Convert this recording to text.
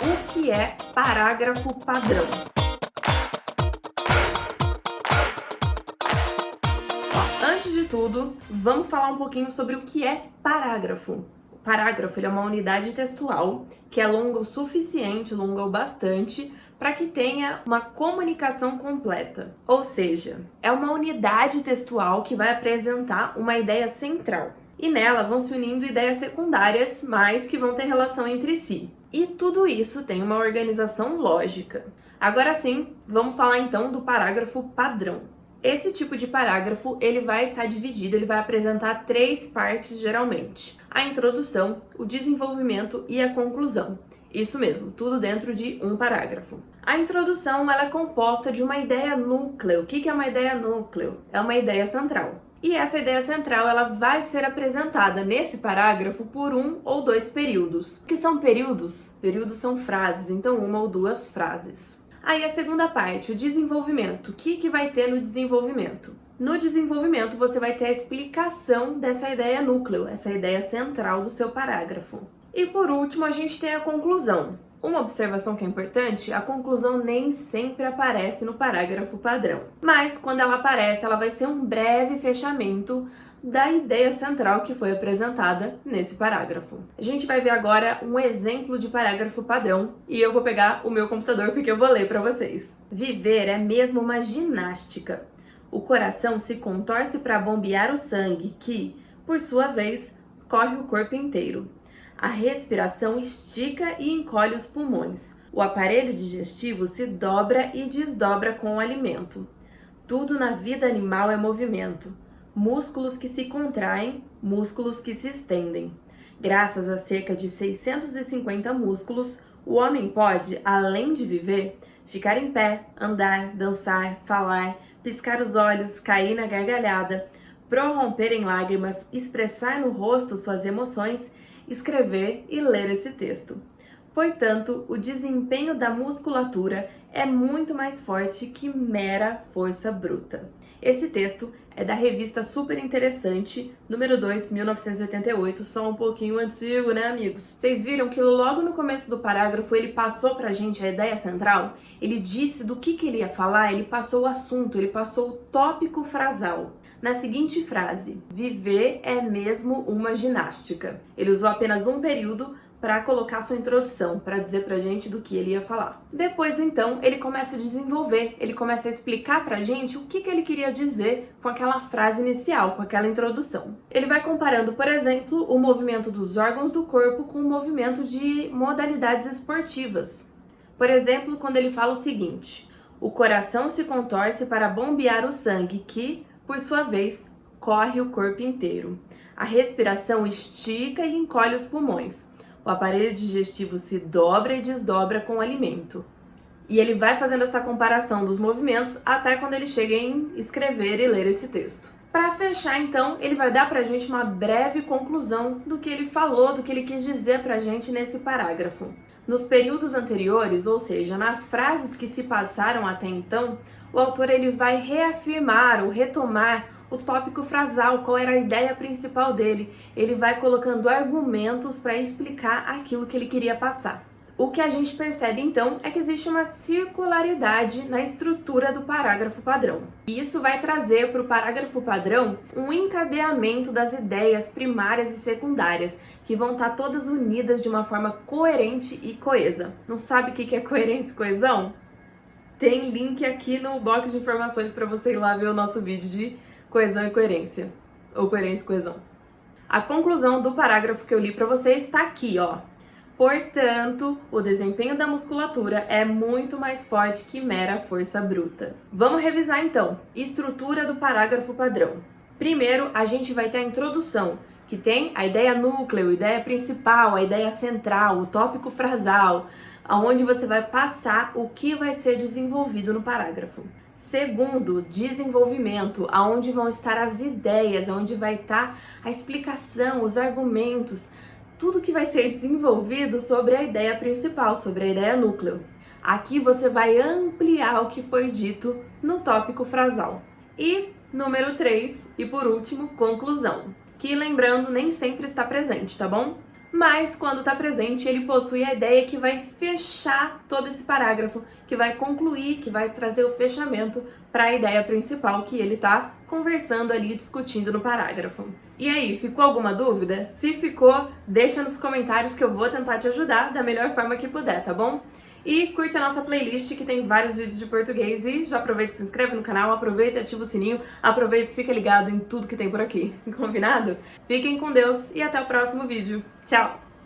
O que é parágrafo padrão? Antes de tudo, vamos falar um pouquinho sobre o que é parágrafo. O parágrafo ele é uma unidade textual que é longa o suficiente, longa o bastante, para que tenha uma comunicação completa. Ou seja, é uma unidade textual que vai apresentar uma ideia central. E nela vão se unindo ideias secundárias, mas que vão ter relação entre si. E tudo isso tem uma organização lógica. Agora sim, vamos falar então do parágrafo padrão. Esse tipo de parágrafo, ele vai estar dividido, ele vai apresentar 3 partes geralmente. A introdução, o desenvolvimento e a conclusão. Isso mesmo, tudo dentro de um parágrafo. A introdução, ela é composta de uma ideia núcleo. O que é uma ideia núcleo? É uma ideia central. E essa ideia central, ela vai ser apresentada nesse parágrafo por 1 ou 2 períodos. O que são períodos? Períodos são frases, então 1 ou 2 frases. Aí a segunda parte, o desenvolvimento. O que vai ter no desenvolvimento? No desenvolvimento, você vai ter a explicação dessa ideia núcleo, essa ideia central do seu parágrafo. E por último, a gente tem a conclusão. Uma observação que é importante, a conclusão nem sempre aparece no parágrafo padrão. Mas quando ela aparece, ela vai ser um breve fechamento da ideia central que foi apresentada nesse parágrafo. A gente vai ver agora um exemplo de parágrafo padrão e eu vou pegar o meu computador porque eu vou ler para vocês. Viver é mesmo uma ginástica. O coração se contorce para bombear o sangue que, por sua vez, corre o corpo inteiro. A respiração estica e encolhe os pulmões. O aparelho digestivo se dobra e desdobra com o alimento. Tudo na vida animal é movimento. Músculos que se contraem, músculos que se estendem. Graças a cerca de 650 músculos, o homem pode, além de viver, ficar em pé, andar, dançar, falar, piscar os olhos, cair na gargalhada, prorromper em lágrimas, expressar no rosto suas emoções, escrever e ler esse texto. Portanto, o desempenho da musculatura é muito mais forte que mera força bruta. Esse texto é da revista Super Interessante, número 2, 1988, só um pouquinho antigo, né, amigos? Vocês viram que logo no começo do parágrafo ele passou pra gente a ideia central? Ele disse do que ele ia falar, ele passou o assunto, ele passou o tópico frasal. Na seguinte frase, viver é mesmo uma ginástica. Ele usou apenas um período para colocar sua introdução, para dizer pra gente do que ele ia falar. Depois, então, ele começa a desenvolver, ele começa a explicar pra gente o que ele queria dizer com aquela frase inicial, com aquela introdução. Ele vai comparando, por exemplo, o movimento dos órgãos do corpo com o movimento de modalidades esportivas. Por exemplo, quando ele fala o seguinte: o coração se contorce para bombear o sangue que, por sua vez, corre o corpo inteiro. A respiração estica e encolhe os pulmões. O aparelho digestivo se dobra e desdobra com o alimento. E ele vai fazendo essa comparação dos movimentos até quando ele chega em escrever e ler esse texto. Para fechar, então, ele vai dar pra gente uma breve conclusão do que ele falou, do que ele quis dizer pra gente nesse parágrafo. Nos períodos anteriores, ou seja, nas frases que se passaram até então, o autor ele vai reafirmar ou retomar o tópico frasal, qual era a ideia principal dele. Ele vai colocando argumentos para explicar aquilo que ele queria passar. O que a gente percebe então é que existe uma circularidade na estrutura do parágrafo padrão. E isso vai trazer para o parágrafo padrão um encadeamento das ideias primárias e secundárias, que vão estar todas unidas de uma forma coerente e coesa. Não sabe o que é coerência e coesão? Tem link aqui no box de informações para você ir lá ver o nosso vídeo de coesão e coerência, ou coerência e coesão. A conclusão do parágrafo que eu li para vocês está aqui, ó. Portanto, o desempenho da musculatura é muito mais forte que mera força bruta. Vamos revisar então. Estrutura do parágrafo padrão. Primeiro, a gente vai ter a introdução, que tem a ideia núcleo, a ideia principal, a ideia central, o tópico frasal, aonde você vai passar o que vai ser desenvolvido no parágrafo. Segundo, desenvolvimento, aonde vão estar as ideias, aonde vai estar a explicação, os argumentos, tudo que vai ser desenvolvido sobre a ideia principal, sobre a ideia núcleo. Aqui você vai ampliar o que foi dito no tópico frasal. E número 3, e por último, conclusão, que lembrando nem sempre está presente, tá bom? mas quando está presente, ele possui a ideia que vai fechar todo esse parágrafo, que vai concluir, que vai trazer o fechamento para a ideia principal que ele está conversando ali, discutindo no parágrafo. E aí, ficou alguma dúvida? Se ficou, deixa nos comentários que eu vou tentar te ajudar da melhor forma que puder, tá bom? E curte a nossa playlist que tem vários vídeos de português e já aproveita e se inscreve no canal, aproveita e ativa o sininho, aproveita e fica ligado em tudo que tem por aqui, combinado? Fiquem com Deus e até o próximo vídeo. Tchau!